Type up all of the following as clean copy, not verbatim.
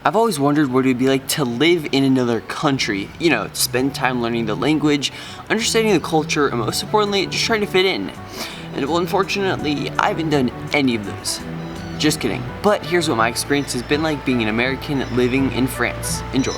I've always wondered what it would be like to live in another country, spend time learning the language, understanding the culture, and most importantly, just trying to fit in. And well, unfortunately, I haven't done any of those. Just kidding. But here's what my experience has been like being an American living in France. Enjoy.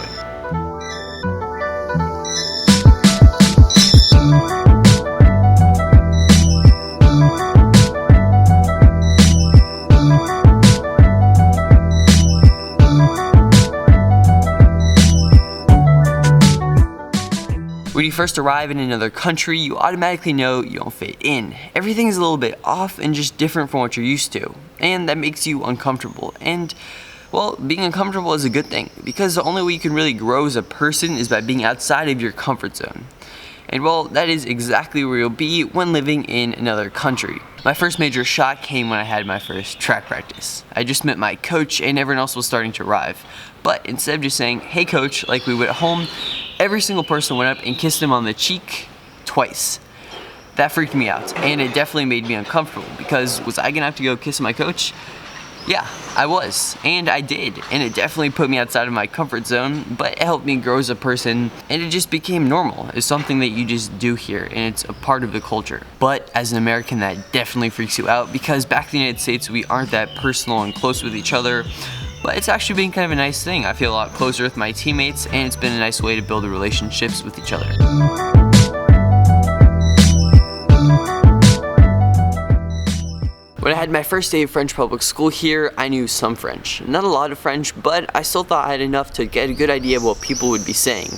When you first arrive in another country, you automatically know you don't fit in. Everything is a little bit off and just different from what you're used to, and that makes you uncomfortable. And well, being uncomfortable is a good thing, because the only way you can really grow as a person is by being outside of your comfort zone. And well, that is exactly where you'll be when living in another country. My first major shock came when I had my first track practice. I just met my coach and everyone else was starting to arrive. But instead of just saying, "Hey coach," like we would at home, every single person went up and kissed him on the cheek twice. That freaked me out, and it definitely made me uncomfortable, because was I gonna have to go kiss my coach? Yeah, I was, and I did, and it definitely put me outside of my comfort zone, but it helped me grow as a person, and it just became normal. It's something that you just do here, and it's a part of the culture. But as an American, that definitely freaks you out, because back in the United States, we aren't that personal and close with each other. But it's actually been kind of a nice thing. I feel a lot closer with my teammates, and it's been a nice way to build relationships with each other. When I had my first day of French public school here, I knew some French. Not a lot of French, but I still thought I had enough to get a good idea of what people would be saying.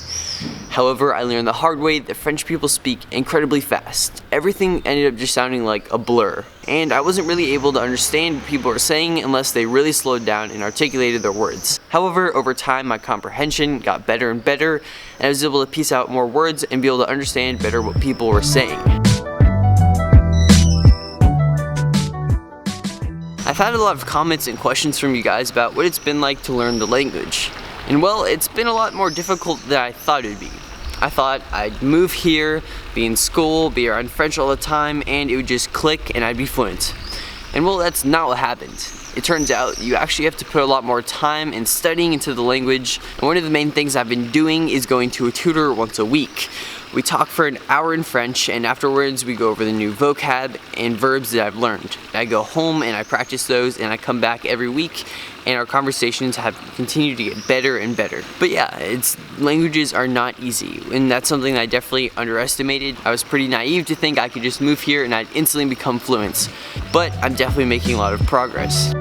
However, I learned the hard way that French people speak incredibly fast. Everything ended up just sounding like a blur, and I wasn't really able to understand what people were saying unless they really slowed down and articulated their words. However, over time, my comprehension got better and better, and I was able to piece out more words and be able to understand better what people were saying. I've had a lot of comments and questions from you guys about what it's been like to learn the language. And well, it's been a lot more difficult than I thought it would be. I thought I'd move here, be in school, be around French all the time, and it would just click and I'd be fluent. And well, that's not what happened. It turns out you actually have to put a lot more time and studying into the language, and one of the main things I've been doing is going to a tutor once a week. We talk for an hour in French, and afterwards we go over the new vocab and verbs that I've learned. I go home and I practice those, and I come back every week, and our conversations have continued to get better and better. But yeah, languages are not easy, and that's something that I definitely underestimated. I was pretty naive to think I could just move here and I'd instantly become fluent. But I'm definitely making a lot of progress.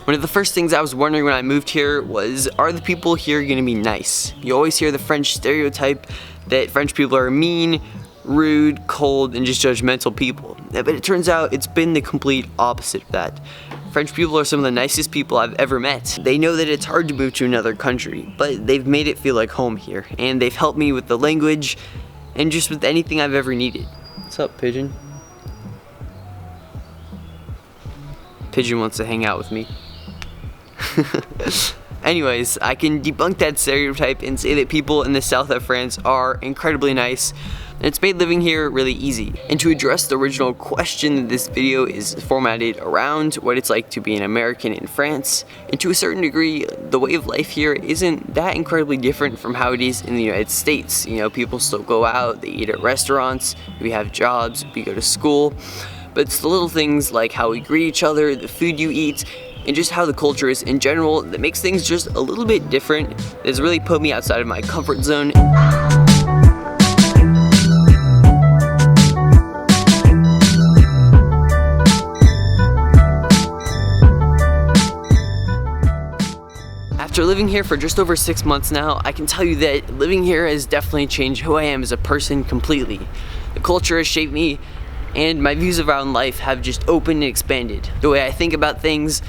One of the first things I was wondering when I moved here was, are the people here gonna be nice? You always hear the French stereotype that French people are mean, rude, cold, and just judgmental people. But it turns out it's been the complete opposite of that. French people are some of the nicest people I've ever met. They know that it's hard to move to another country, but they've made it feel like home here, and they've helped me with the language and just with anything I've ever needed. What's up, Pigeon? Pigeon wants to hang out with me. Anyways, I can debunk that stereotype and say that people in the south of France are incredibly nice, and it's made living here really easy. And to address the original question, this video is formatted around what it's like to be an American in France, and to a certain degree, the way of life here isn't that incredibly different from how it is in the United States. People still go out, they eat at restaurants, we have jobs, we go to school, but it's the little things like how we greet each other, the food you eat, and just how the culture is in general that makes things just a little bit different. That's really put me outside of my comfort zone. After living here for just over 6 months now, I can tell you that living here has definitely changed who I am as a person completely. The culture has shaped me, and my views around life have just opened and expanded. The way I think about things,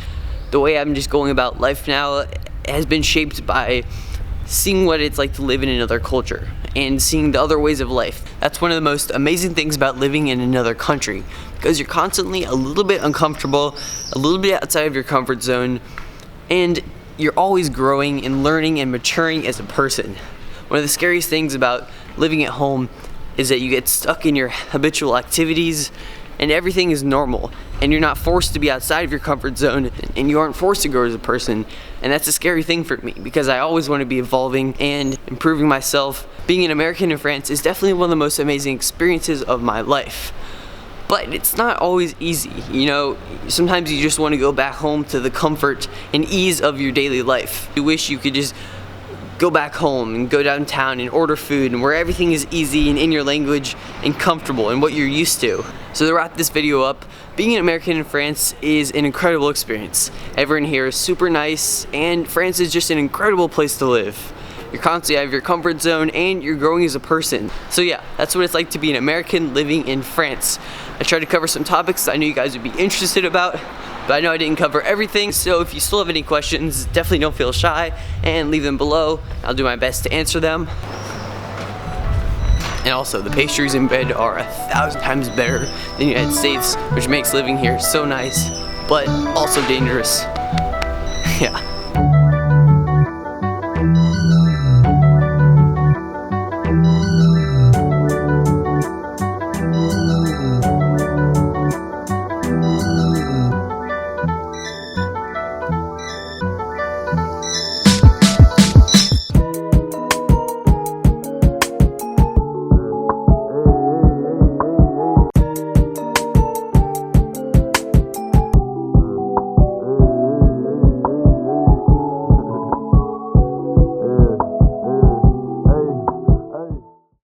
the way I'm just going about life now has been shaped by seeing what it's like to live in another culture and seeing the other ways of life. That's one of the most amazing things about living in another country, because you're constantly a little bit uncomfortable, a little bit outside of your comfort zone, and you're always growing and learning and maturing as a person. One of the scariest things about living at home is that you get stuck in your habitual activities and everything is normal, and you're not forced to be outside of your comfort zone, and you aren't forced to grow as a person. And that's a scary thing for me, because I always want to be evolving and improving myself. Being an American in France is definitely one of the most amazing experiences of my life. But it's not always easy, you know. Sometimes you just want to go back home to the comfort and ease of your daily life. You wish you could just go back home and go downtown and order food, and where everything is easy and in your language and comfortable and what you're used to. So to wrap this video up, being an American in France is an incredible experience. Everyone here is super nice, and France is just an incredible place to live. You're constantly out of your comfort zone and you're growing as a person. So yeah, that's what it's like to be an American living in France. I tried to cover some topics I knew you guys would be interested about, but I know I didn't cover everything, so if you still have any questions, definitely don't feel shy and leave them below. I'll do my best to answer them. And also, the pastries in bed are 1,000 times better than the United States, which makes living here so nice, but also dangerous. Yeah.